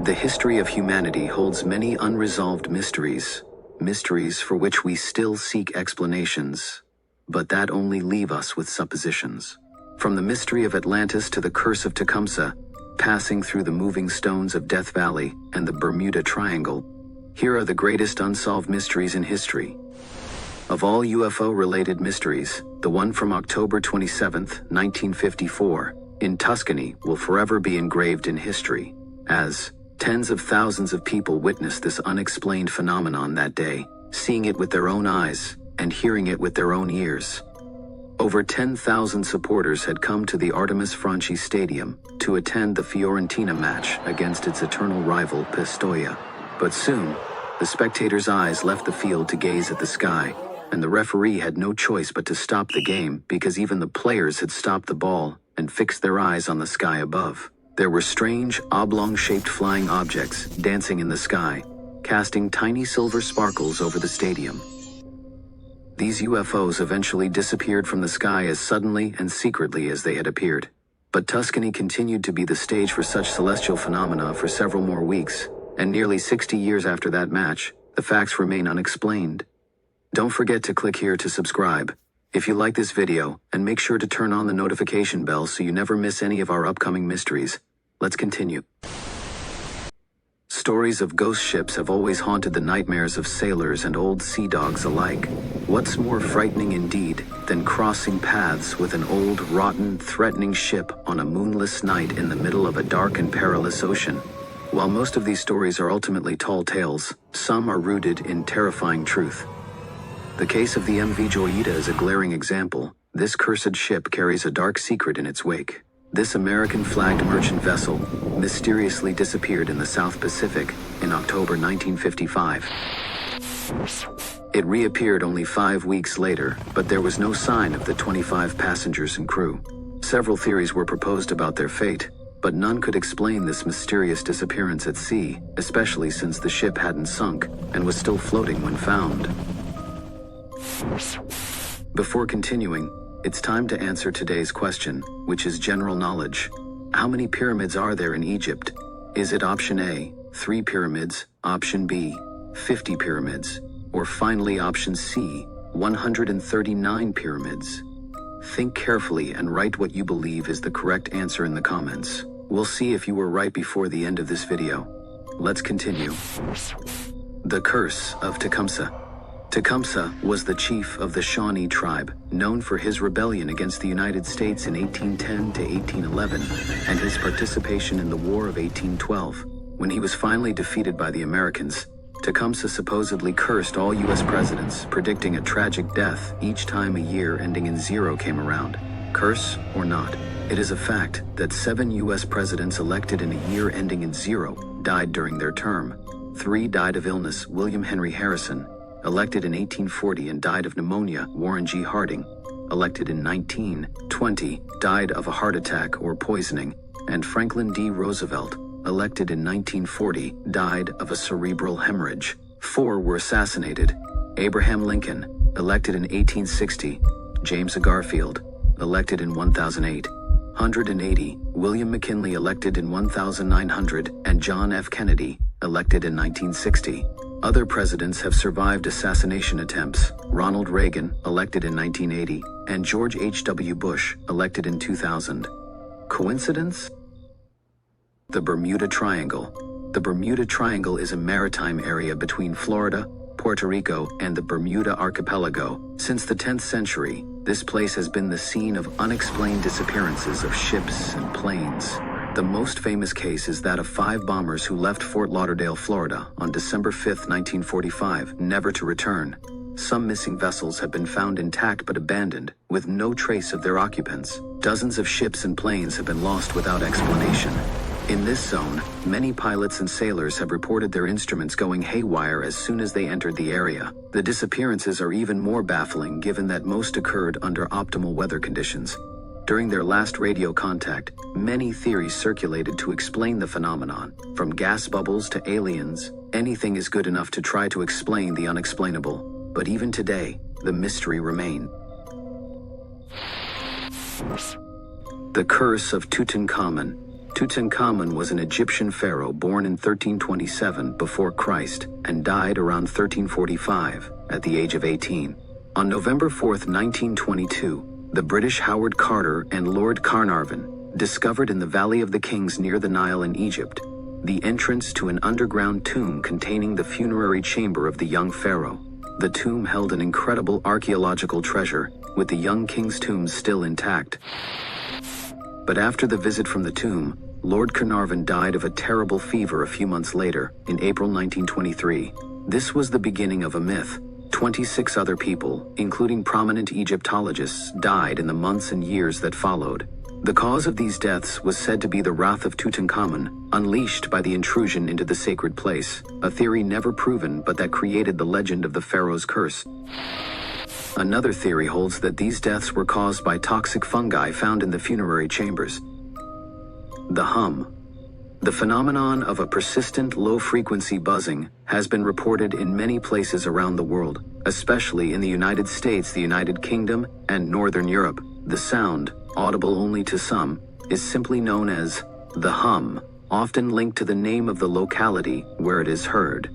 The history of humanity holds many unresolved mysteries, mysteries for which we still seek explanations, but that only leave us with suppositions. From the mystery of Atlantis to the Curse of Tecumseh, passing through the moving stones of Death Valley and the Bermuda Triangle, here are the greatest unsolved mysteries in history. Of all UFO-related mysteries, the one from October 27, 1954, in Tuscany will forever be engraved in history, as tens of thousands of people witnessed this unexplained phenomenon that day, seeing it with their own eyes and hearing it with their own ears. Over 10,000 supporters had come to the Artemio Franchi Stadium to attend the Fiorentina match against its eternal rival Pistoia. But soon, the spectators' eyes left the field to gaze at the sky, and the referee had no choice but to stop the game because even the players had stopped the ball and fixed their eyes on the sky above. There were strange, oblong-shaped flying objects dancing in the sky, casting tiny silver sparkles over the stadium. These UFOs eventually disappeared from the sky as suddenly and secretly as they had appeared. But Tuscany continued to be the stage for such celestial phenomena for several more weeks, and nearly 60 years after that match, the facts remain unexplained. Don't forget to click here to subscribe if you like this video, and make sure to turn on the notification bell so you never miss any of our upcoming mysteries. Let's continue. Stories of ghost ships have always haunted the nightmares of sailors and old sea dogs alike. What's more frightening indeed than crossing paths with an old, rotten, threatening ship on a moonless night in the middle of a dark and perilous ocean? While most of these stories are ultimately tall tales, some are rooted in terrifying truth. The case of the MV Joyita is a glaring example. This cursed ship carries a dark secret in its wake. This American-flagged merchant vessel mysteriously disappeared in the South Pacific in October 1955. It reappeared only 5 weeks later, but there was no sign of the 25 passengers and crew. Several theories were proposed about their fate, but none could explain this mysterious disappearance at sea, especially since the ship hadn't sunk and was still floating when found. Before continuing, it's time to answer today's question, which is general knowledge. How many pyramids are there in Egypt? Is it option A, 3 pyramids, option B, 50 pyramids, or finally option C, 139 pyramids? Think carefully and write what you believe is the correct answer in the comments. We'll see if you were right before the end of this video. Let's continue. The Curse of Tecumseh. Tecumseh was the chief of the Shawnee tribe, known for his rebellion against the United States in 1810 to 1811, and his participation in the War of 1812. When he was finally defeated by the Americans, Tecumseh supposedly cursed all U.S. presidents, predicting a tragic death each time a year ending in 0 came around. Curse or not, it is a fact that 7 U.S. presidents elected in a year ending in 0 died during their term. 3 died of illness: William Henry Harrison, elected in 1840 and died of pneumonia; Warren G. Harding, elected in 1920, died of a heart attack or poisoning; and Franklin D. Roosevelt, elected in 1940, died of a cerebral hemorrhage. 4 were assassinated: Abraham Lincoln, elected in 1860, James Garfield, elected in 1008, 180, William McKinley, elected in 1900, and John F. Kennedy, elected in 1960. Other presidents have survived assassination attempts: Ronald Reagan, elected in 1980, and George H.W. Bush, elected in 2000. Coincidence? The Bermuda Triangle. The Bermuda Triangle is a maritime area between Florida, Puerto Rico, and the Bermuda Archipelago. Since the 10th century, this place has been the scene of unexplained disappearances of ships and planes. The most famous case is that of 5 bombers who left Fort Lauderdale, Florida, on December 5, 1945, never to return. Some missing vessels have been found intact but abandoned, with no trace of their occupants. Dozens of ships and planes have been lost without explanation. In this zone, many pilots and sailors have reported their instruments going haywire as soon as they entered the area. The disappearances are even more baffling given that most occurred under optimal weather conditions. During their last radio contact, many theories circulated to explain the phenomenon. From gas bubbles to aliens, anything is good enough to try to explain the unexplainable. But even today, the mystery remains. The Curse of Tutankhamun. Tutankhamun was an Egyptian pharaoh born in 1327 before Christ and died around 1345 at the age of 18. On November 4, 1922, the British Howard Carter and Lord Carnarvon discovered in the Valley of the Kings near the Nile in Egypt the entrance to an underground tomb containing the funerary chamber of the young pharaoh. The tomb held an incredible archaeological treasure, with the young king's tomb still intact. But after the visit from the tomb, Lord Carnarvon died of a terrible fever a few months later, in April 1923. This was the beginning of a myth. 26 other people, including prominent Egyptologists, died in the months and years that followed. The cause of these deaths was said to be the wrath of Tutankhamun, unleashed by the intrusion into the sacred place, a theory never proven but that created the legend of the pharaoh's curse. Another theory holds that these deaths were caused by toxic fungi found in the funerary chambers. The hum. The phenomenon of a persistent low-frequency buzzing has been reported in many places around the world, especially in the United States, the United Kingdom, and Northern Europe. The sound, audible only to some, is simply known as the hum, often linked to the name of the locality where it is heard,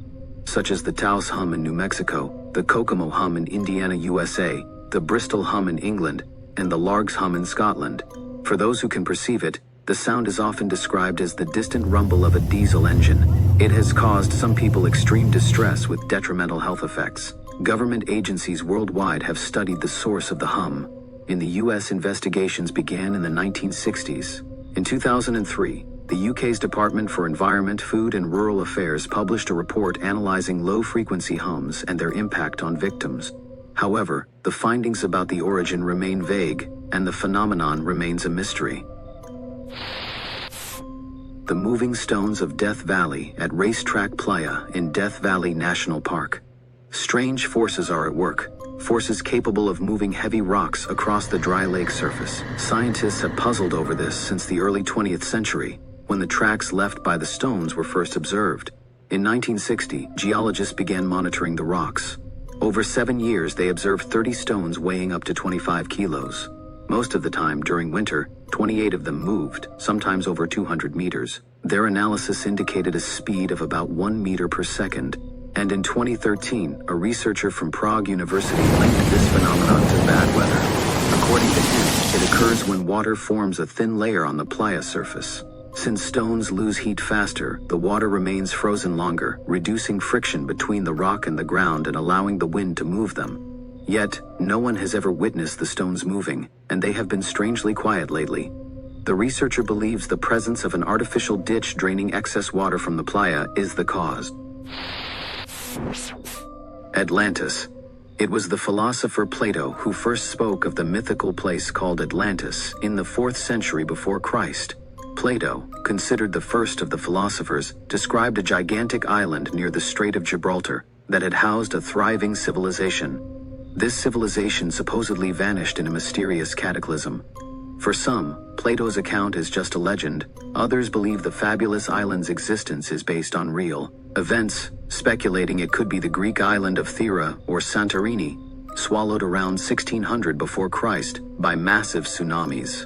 such as the Taos hum in New Mexico, the Kokomo hum in Indiana, USA, the Bristol hum in England, and the Largs hum in Scotland. For those who can perceive it, the sound is often described as the distant rumble of a diesel engine. It has caused some people extreme distress with detrimental health effects. Government agencies worldwide have studied the source of the hum. In the US, investigations began in the 1960s. In 2003, the UK's Department for Environment, Food and Rural Affairs published a report analyzing low-frequency hums and their impact on victims. However, the findings about the origin remain vague, and the phenomenon remains a mystery. The moving stones of Death Valley at Racetrack Playa in Death Valley National Park. Strange forces are at work, forces capable of moving heavy rocks across the dry lake surface. Scientists have puzzled over this since the early 20th century, when the tracks left by the stones were first observed. In 1960, geologists began monitoring the rocks. Over 7 years, they observed 30 stones weighing up to 25 kilos. Most of the time during winter, 28 of them moved, sometimes over 200 meters. Their analysis indicated a speed of about 1 meter per second. And in 2013, a researcher from Prague University linked this phenomenon to bad weather. According to him, it occurs when water forms a thin layer on the playa surface. Since stones lose heat faster, the water remains frozen longer, reducing friction between the rock and the ground and allowing the wind to move them. Yet, no one has ever witnessed the stones moving, and they have been strangely quiet lately. The researcher believes the presence of an artificial ditch draining excess water from the playa is the cause. Atlantis. It was the philosopher Plato who first spoke of the mythical place called Atlantis in the 4th century before Christ. Plato, considered the first of the philosophers, described a gigantic island near the Strait of Gibraltar that had housed a thriving civilization. This civilization supposedly vanished in a mysterious cataclysm. For some, Plato's account is just a legend. Others believe the fabulous island's existence is based on real events, speculating it could be the Greek island of Thera or Santorini, swallowed around 1600 before Christ by massive tsunamis.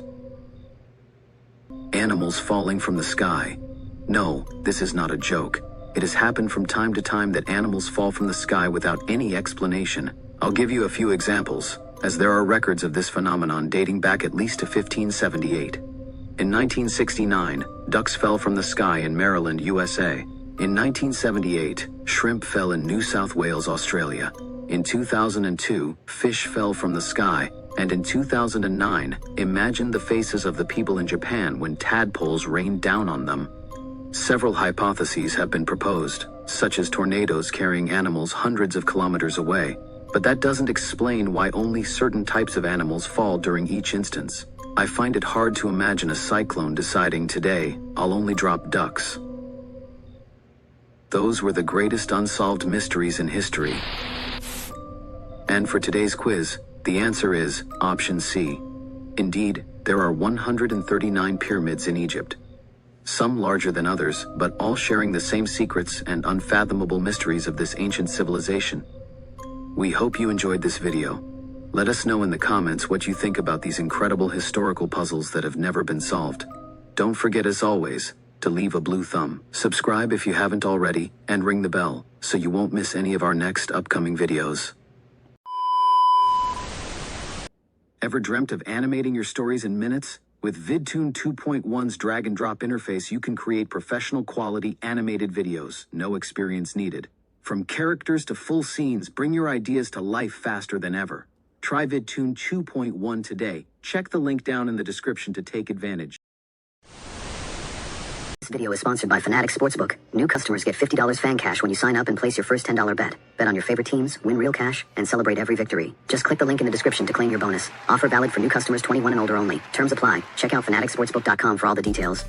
Animals falling from the sky. No, this is not a joke. It has happened from time to time that animals fall from the sky without any explanation. I'll give you a few examples, as there are records of this phenomenon dating back at least to 1578. In 1969, ducks fell from the sky in Maryland, USA. In 1978, shrimp fell in New South Wales, Australia. In 2002, fish fell from the sky. And in 2009, imagine the faces of the people in Japan when tadpoles rained down on them. Several hypotheses have been proposed, such as tornadoes carrying animals hundreds of kilometers away. But that doesn't explain why only certain types of animals fall during each instance. I find it hard to imagine a cyclone deciding today, I'll only drop ducks. Those were the greatest unsolved mysteries in history. And for today's quiz, the answer is option C. Indeed, there are 139 pyramids in Egypt. Some larger than others, but all sharing the same secrets and unfathomable mysteries of this ancient civilization. We hope you enjoyed this video. Let us know in the comments what you think about these incredible historical puzzles that have never been solved. Don't forget, as always, to leave a blue thumb, subscribe if you haven't already, and ring the bell so you won't miss any of our next upcoming videos. Ever dreamt of animating your stories in minutes? With VidTune 2.1's drag-and-drop interface, you can create professional quality animated videos, no experience needed. From characters to full scenes, bring your ideas to life faster than ever. Try VidTune 2.1 today. Check the link down in the description to take advantage. This video is sponsored by Fanatics Sportsbook. New customers get $50 fan cash when you sign up and place your first $10 bet. Bet on your favorite teams, win real cash, and celebrate every victory. Just click the link in the description to claim your bonus. Offer valid for new customers 21 and older only. Terms apply. Check out fanaticssportsbook.com for all the details.